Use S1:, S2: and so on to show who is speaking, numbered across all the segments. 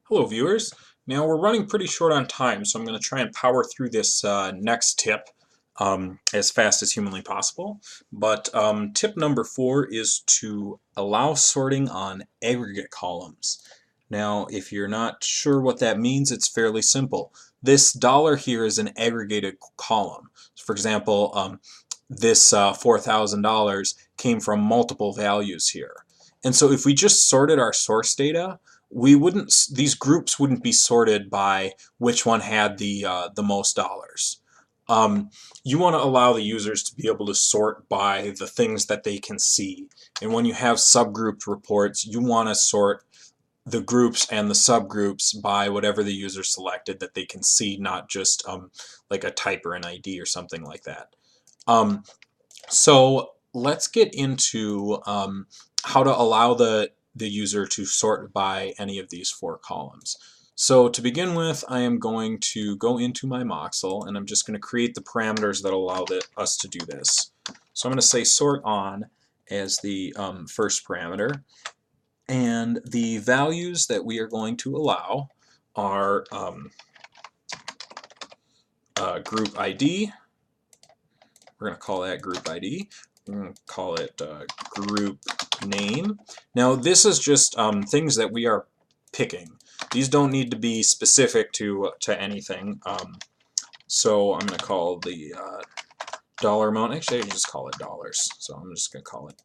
S1: Hello viewers. Now we're running pretty short on time, so I'm going to try and power through this next tip as fast as humanly possible. But tip number 4 is to allow sorting on aggregate columns. Now if you're not sure what that means, it's fairly simple. This dollar here is an aggregated column. So for example, this $4,000 came from multiple values here. And so if we just sorted our source data, these groups wouldn't be sorted by which one had the most dollars. You want to allow the users to be able to sort by the things that they can see. And when you have subgrouped reports, you want to sort the groups and the subgroups by whatever the user selected that they can see, not just like a type or an ID or something like that. So let's get into how to allow the user to sort by any of these 4 columns. So to begin with, I am going to go into my Moxel and I'm just going to create the parameters that allow us to do this. So I'm going to say sort on as the first parameter, and the values that we are going to allow are group ID. We're going to call that group ID. We're going to call it group name. Now this is just things that we are picking. These don't need to be specific to anything. So I'm going to call the dollar amount, actually I can just call it dollars. So I'm just going to call it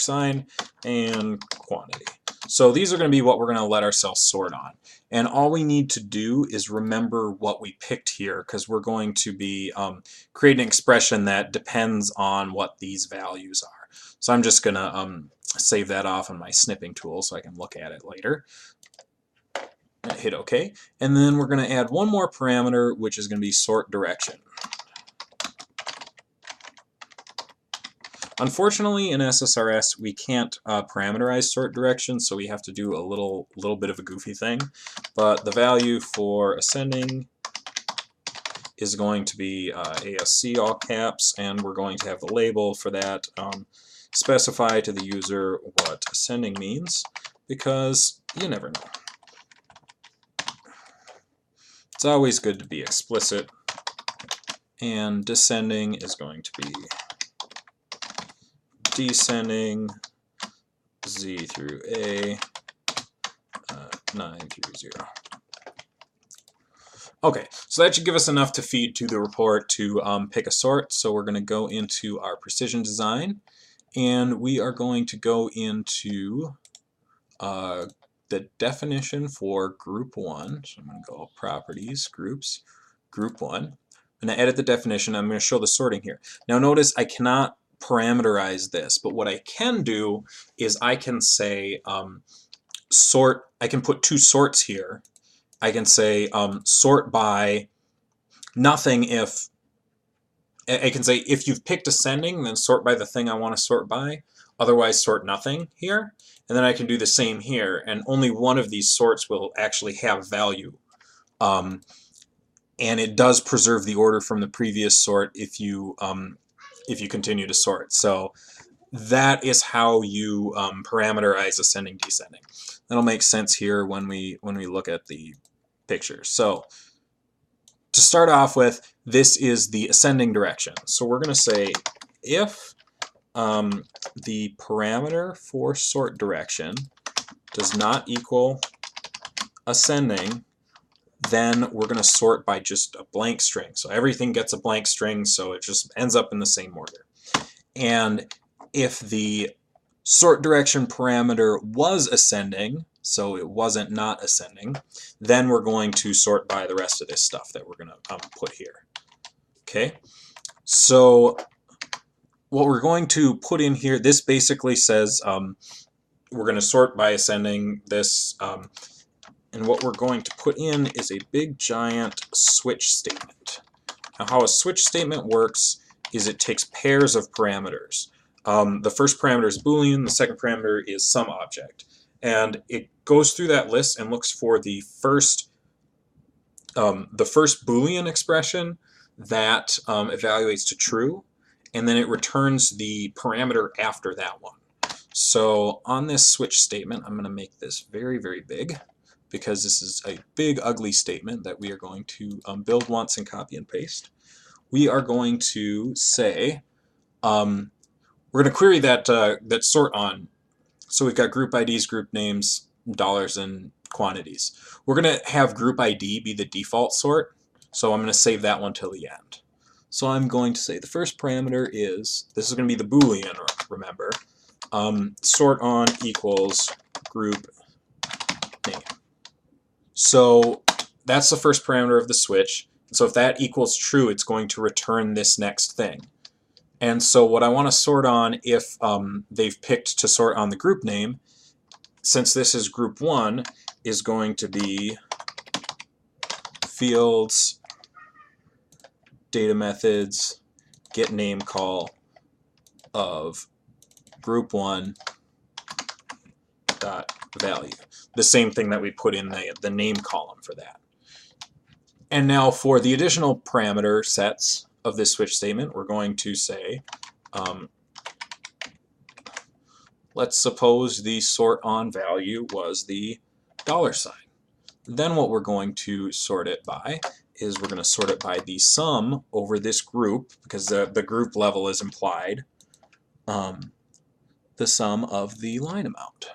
S1: $sign and quantity. So these are going to be what we're going to let ourselves sort on. And all we need to do is remember what we picked here, because we're going to be creating an expression that depends on what these values are. So I'm just going to save that off on my snipping tool so I can look at it later. Hit OK. And then we're going to add one more parameter, which is going to be sort direction. Unfortunately, in SSRS, we can't parameterize sort direction, so we have to do a little bit of a goofy thing. But the value for ascending is going to be ASC all caps, and we're going to have the label for that. Specify to the user what ascending means, because you never know. It's always good to be explicit, and descending is going to be descending Z through A, 9 through 0. Okay, so that should give us enough to feed to the report to pick a sort. So we're going to go into our precision design, and we are going to go into the definition for group 1. So I'm going to go properties, groups, group 1. I'm going to edit the definition. I'm going to show the sorting here. Now notice I cannot parameterize this, but what I can do is I can say sort. I can put 2 sorts here. I can say sort by nothing if I can say if you've picked ascending, then sort by the thing I want to sort by, otherwise sort nothing here. And then I can do the same here, and only one of these sorts will actually have value. And it does preserve the order from the previous sort if you continue to sort. So that is how you parameterize ascending, descending. That'll make sense here when we look at the picture. So to start off with, this is the ascending direction. So we're going to say if the parameter for sort direction does not equal ascending, then we're going to sort by just a blank string. So everything gets a blank string, so it just ends up in the same order. And if the sort direction parameter was ascending, so it wasn't not ascending, then we're going to sort by the rest of this stuff that we're going to put here. Okay, so what we're going to put in here, this basically says we're going to sort by ascending this, and what we're going to put in is a big giant switch statement. Now how a switch statement works is it takes pairs of parameters. The first parameter is Boolean, the second parameter is some object. And it goes through that list and looks for the first Boolean expression that evaluates to true, and then it returns the parameter after that one. So on this switch statement, I'm going to make this very, very big. because this is a big ugly statement that we are going to build once and copy and paste, we are going to say, we're going to query that, that sort on. So we've got group IDs, group names, dollars, and quantities. We're going to have group ID be the default sort, so I'm going to save that one till the end. So I'm going to say the first parameter is, this is going to be the Boolean, remember, sort on equals group name. So that's the first parameter of the switch. So if that equals true, it's going to return this next thing. And so what I want to sort on, if they've picked to sort on the group name, since this is group 1, is going to be fields, data methods, get name call of group 1 dot value. The same thing that we put in the name column for that. And now for the additional parameter sets of this switch statement, we're going to say, let's suppose the sort on value was the $sign. Then what we're going to sort it by is we're going to sort it by the sum over this group, because the group level is implied, the sum of the line amount.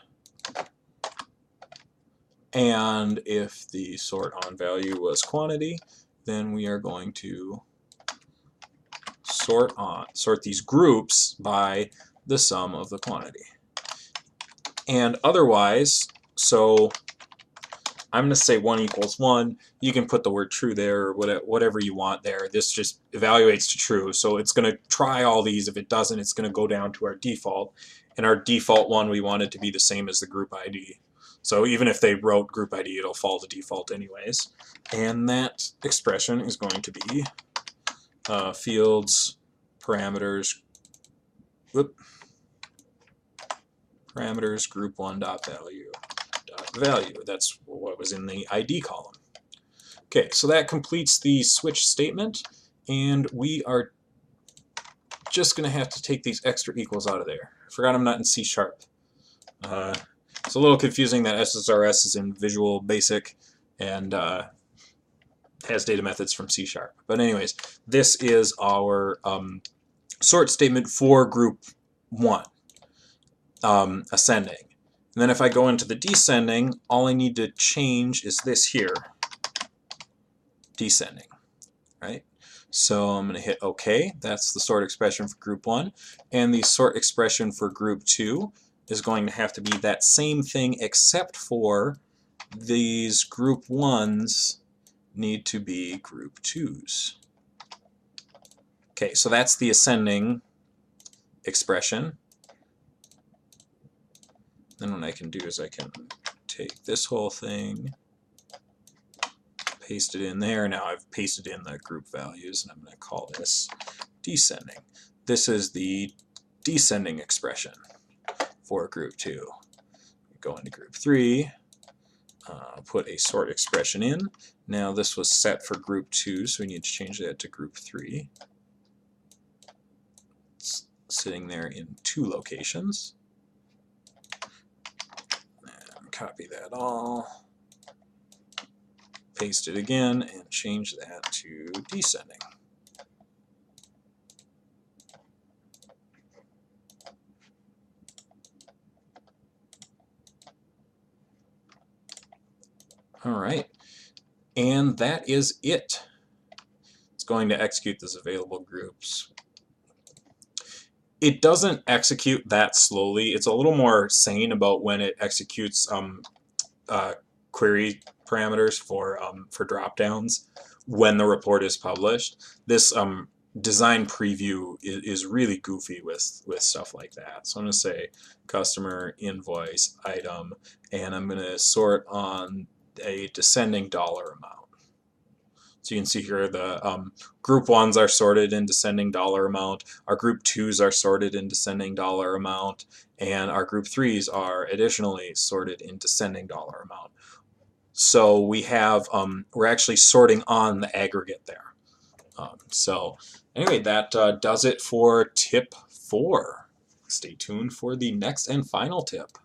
S1: And if the sort on value was quantity, then we are going to sort these groups by the sum of the quantity. And otherwise, so I'm going to say 1 equals 1. You can put the word true there or whatever you want there. This just evaluates to true. So it's going to try all these. If it doesn't, it's going to go down to our default. And our default one, we want it to be the same as the group ID. So even if they wrote group ID, it'll fall to default anyways. And that expression is going to be fields, parameters, parameters group 1 dot value. That's what was in the ID column. Okay, so that completes the switch statement, and we are just going to have to take these extra equals out of there. I forgot I'm not in C#. It's a little confusing that AXSRS is in Visual Basic and has data methods from C#. But anyways, this is our sort statement for group 1, ascending. And then if I go into the descending, all I need to change is this here, descending, right? So I'm going to hit OK. That's the sort expression for group 1. And the sort expression for group 2 is going to have to be that same thing, except for these group 1s need to be group 2s. Okay, so that's the ascending expression. Then what I can do is I can take this whole thing, paste it in there. Now I've pasted in the group values, and I'm going to call this descending. This is the descending expression for group 2. Go into group 3, put a sort expression in. Now this was set for group 2, so we need to change that to group 3. It's sitting there in 2 locations. And copy that all, paste it again, and change that to descending. All right, and that is it. It's going to execute this available groups. It doesn't execute that slowly. It's a little more sane about when it executes query parameters for dropdowns when the report is published. This design preview is really goofy with stuff like that. So I'm going to say customer invoice item, and I'm going to sort on a descending dollar amount. So you can see here the group 1s are sorted in descending dollar amount, our group 2s are sorted in descending dollar amount, and our group 3s are additionally sorted in descending dollar amount. So we have, we're actually sorting on the aggregate there. So anyway, that does it for tip 4. Stay tuned for the next and final tip.